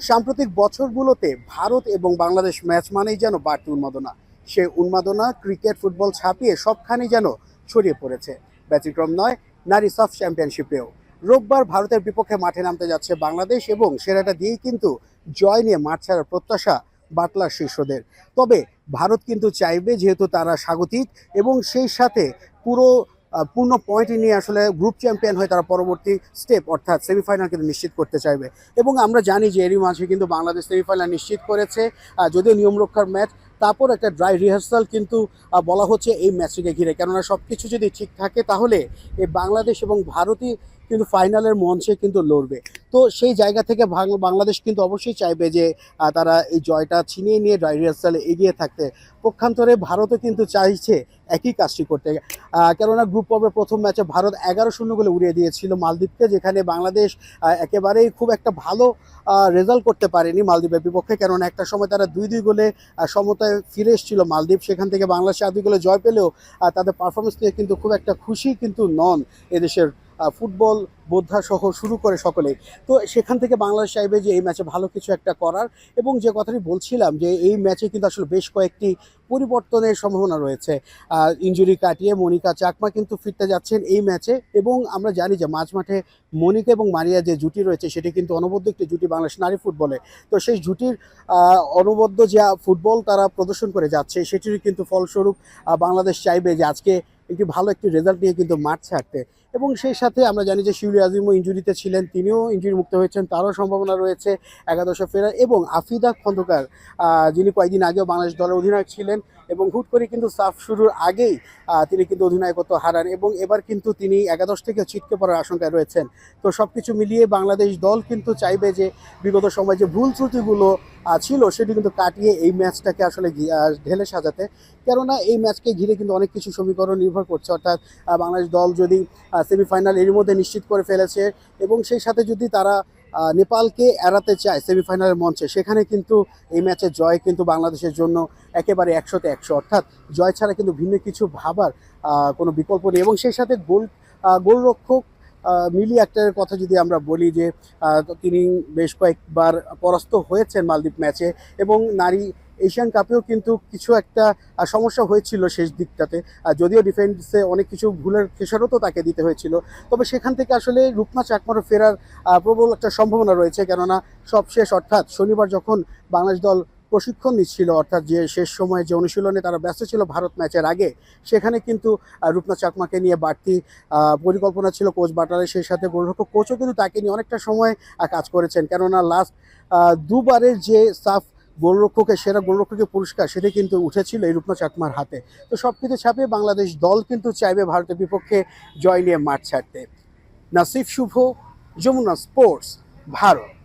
সাম্প্রতিক বছরগুলোতে ভারত এবং বাংলাদেশ ম্যাচ মানেই যেন বাড়তি উন্মাদনা। সেই উন্মাদনা ক্রিকেট ফুটবল ছাপিয়ে সবখানেই যেন ছড়িয়ে পড়েছে। ব্যতিক্রম নয় নারী সাফ চ্যাম্পিয়নশিপেও। রোববার ভারতের বিপক্ষে মাঠে নামতে যাচ্ছে বাংলাদেশ এবং সেরাটা দিয়েই কিন্তু জয় নিয়ে মাঠ ছাড়ার প্রত্যাশা বাটলার শীর্ষদের। তবে ভারত কিন্তু চাইবে, যেহেতু তারা স্বাগতিক এবং সেই সাথে পুরো পূর্ণ পয়েন্ট নিয়ে আসলে গ্রুপ চ্যাম্পিয়ন হয়ে তারা পরবর্তী স্টেপ অর্থাৎ সেমিফাইনাল কিন্তু নিশ্চিত করতে চাইবে। এবং আমরা জানি যে এরই মাঝে কিন্তু বাংলাদেশ সেমিফাইনাল নিশ্চিত করেছে, যদিও নিয়ম রক্ষার ম্যাচ। তারপর একটা ড্রাই রিহার্সাল কিন্তু বলা হচ্ছে এই ম্যাচটিকে ঘিরে, কেননা সব কিছু যদি ঠিক থাকে তাহলে এই বাংলাদেশ এবং ভারতই কিন্তু ফাইনালের মঞ্চে কিন্তু লড়বে। তো সেই জায়গা থেকে বাংলাদেশ কিন্তু অবশ্যই চাইবে যে তারা এই জয়টা ছিনিয়ে নিয়ে ড্রাই রিহার্সালে এগিয়ে থাকতে। পক্ষান্তরে ভারতও কিন্তু চাইছে একই কাজটি করতে, কেননা গ্রুপ পর্বের প্রথম ম্যাচে ভারত 11-0 গোলে উড়িয়ে দিয়েছিল মালদ্বীপকে, যেখানে বাংলাদেশ একেবারেই খুব একটা ভালো রেজাল্ট করতে পারেনি মালদ্বীপের বিপক্ষে, কেননা একটা সময় তারা 2-2 গোলে সমতায় ফিরে এসেছিল মালদ্বীপ। সেখান থেকে বাংলাদেশ 4-2 গোলে জয় পেলেও তাদের পারফরমেন্স নিয়ে কিন্তু খুব একটা খুশি কিন্তু নন এদেশের ফুটবল বোদ্ধা সহ শুরু করে সকলেই। তো সেখান থেকে বাংলাদেশ চাইবে যে এই ম্যাচে ভালো কিছু একটা করার, এবং যে কথাটি বলছিলাম যে এই ম্যাচে কিন্তু আসলে বেশ কয়েকটি পরিবর্তনের সম্ভাবনা রয়েছে। ইনজুরি কাটিয়ে মনিকা চাকমা কিন্তু ফিরতে যাচ্ছেন এই ম্যাচে, এবং আমরা জানি যে মাঝমাঠে মনিকা এবং মারিয়া যে জুটি রয়েছে সেটি কিন্তু অনবদ্য একটি জুটি বাংলাদেশ নারী ফুটবলে। তো সেই জুটির অনবদ্য যে ফুটবল তারা প্রদর্শন করে যাচ্ছে সেটির কিন্তু ফলস্বরূপ বাংলাদেশ চাইবে যে আজকে ভালো একটি রেজাল্ট নিয়ে কিন্তু মাঠ ছাড়তে। এবং সেই সাথে আমরা জানি যে শিউলি আজিমও ইনজুরিতে ছিলেন, তিনিও ইনজুরি মুক্ত হয়েছেন, তারও সম্ভাবনা রয়েছে একাদশে ফেরার। এবং আফিদা খন্দকার, যিনি কয়েকদিন আগেও বাংলাদেশ দলের অধিনায়ক ছিলেন এবং হুট করে কিন্তু সাফ শুরুর আগেই তিনি কিন্তু অধিনায়কত্ব হারান, এবং এবার কিন্তু তিনি একাদশ থেকে ছিটকে পড়ার আশঙ্কায় রয়েছেন। তো সব কিছু মিলিয়ে বাংলাদেশ দল কিন্তু চাইবে যে বিগত সময় যে ভুল ত্রুটিগুলো ছিল সেটি কিন্তু কাটিয়ে এই ম্যাচটাকে আসলে ঢেলে সাজাতে। কেননা এই ম্যাচকে ঘিরে কিন্তু অনেক কিছু সমীকরণ নির্ভর করছে, অর্থাৎ বাংলাদেশ দল যদি সেমিফাইনাল এর মধ্যে নিশ্চিত করে ফেলেছে এবং সেই সাথে যদি তারা নেপালকে এড়াতে চায় সেমিফাইনালের মঞ্চে, সেখানে কিন্তু এই ম্যাচের জয় কিন্তু বাংলাদেশের জন্য একেবারে 100তে 100, অর্থাৎ জয় ছাড়া কিন্তু ভিন্ন কিছু ভাবার কোনো বিকল্প নেই। এবং সেই সাথে গোলরক্ষক মিলি আক্তারের কথা যদি আমরা বলি যে তিনি বেশ কয়েকবার পরাস্ত হয়েছেন মালদ্বীপ ম্যাচে, এবং নারী এশিয়ান কাপেও কিন্তু কিছু একটা সমস্যা হয়েছিল শেষ দিকটাতে, যদিও ডিফেন্সে অনেক কিছু ভুলের খেসারতও তাকে দিতে হয়েছিল। তবে সেখান থেকে আসলে রুপনা চাকমারও ফেরার প্রবল একটা সম্ভাবনা রয়েছে, কেননা সবশেষ অর্থাৎ শনিবার যখন বাংলাদেশ দল প্রশিক্ষণ নিচ্ছিল, অর্থাৎ যে শেষ সময়ে যে অনুশীলনে তারা ব্যস্ত ছিল ভারত ম্যাচের আগে, সেখানে কিন্তু রুপনা চাকমাকে নিয়ে বাড়তি পরিকল্পনা ছিল কোচ বাটলারের। সেই সাথে গোলরক্ষক কোচও কিন্তু তাকে নিয়ে অনেকটা সময় কাজ করেছেন, কেননা লাস্ট দুবারের যে সাফ গোলরক্ষকের সেরা গোলরক্ষকের পুরস্কার সেটি কিন্তু উঠেছিল এই রুপনা চাকমার হাতে। তো সব কিছু ছাপিয়ে বাংলাদেশ দল কিন্তু চাইবে ভারতের বিপক্ষে জয় নিয়ে মাঠ ছাড়তে। নাসিফ শুভ, যমুনা স্পোর্টস, ভারত।